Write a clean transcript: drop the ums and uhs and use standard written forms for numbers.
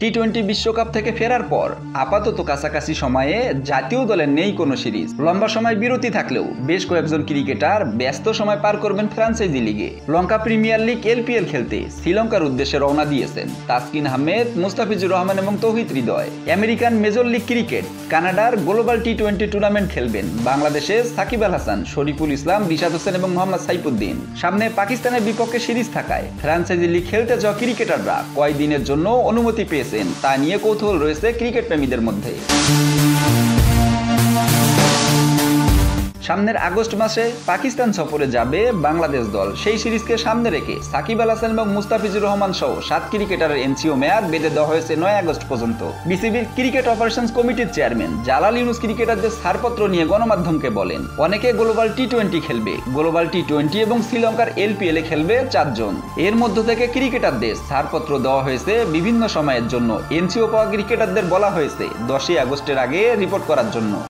টি-20 বিশ্বকাপ থেকে ফেরার পর আপাতত কাছাকাছি সময়ে জাতীয় দলের নেই কোনো সিরিজ। লম্বা সময় বিরতি থাকলেও বেশ কয়েকজন ক্রিকেটার ব্যস্ত সময় পার করবেন ফ্রাঞ্চাইজি লিগে। লঙ্কা প্রিমিয়ার লিগ এলপিএল খেলতে শ্রীলঙ্কার উদ্দেশ্যে রওনা দিয়েছেন তাসকিন আহমেদ, মুস্তাফিজুর রহমান এবং তৌহিদ হৃদয়। আমেরিকান মেজর লিগ ক্রিকেট কানাডার গ্লোবাল টি-20 টুর্নামেন্ট খেলবেন বাংলাদেশে সাকিব আল হাসান, শরীফুল ইসলাম, রিশাদ হোসেন এবং মোহাম্মদ সাইফুদ্দিন। সামনে পাকিস্তানের বিপক্ষে সিরিজ থাকায় ফ্রাঞ্চাইজি লিগ খেলতে যাওয়া ক্রিকেটাররা কয় দিনের জন্য অনুমতি পেয়েছেন তা নিয়ে কৌতূহল রয়েছে ক্রিকেট প্রেমীদের মধ্যে। সামনের আগস্ট মাসে পাকিস্তান সফরে যাবে বাংলাদেশ দল। সেই সিরিজকে সামনে রেখে সাকিব আল হাসান এবং মুস্তাফিজুর রহমান সহ 7 ক্রিকেটারের এনসিও মেয়াদ বেঁধে দেওয়া হয়েছে 9 আগস্ট পর্যন্ত। বিসিবির ক্রিকেট অপারেশনস কমিটির চেয়ারম্যান জালাল ইউনুস ক্রিকেটারদের ছাড়পত্র নিয়ে গণমাধ্যমকে বলেন, অনেকে গ্লোবাল টি-20 খেলবে, গ্লোবাল টি-20 এবং শ্রীলঙ্কার এলপিএল এ খেলবে 4 জন। এর মধ্য থেকে ক্রিকেটারদের ছাড়পত্র দেওয়া হয়েছে বিভিন্ন সময়ের জন্য। এনসিও পাওয়া ক্রিকেটারদের বলা হয়েছে 10 আগস্টের আগে রিপোর্ট করার জন্য।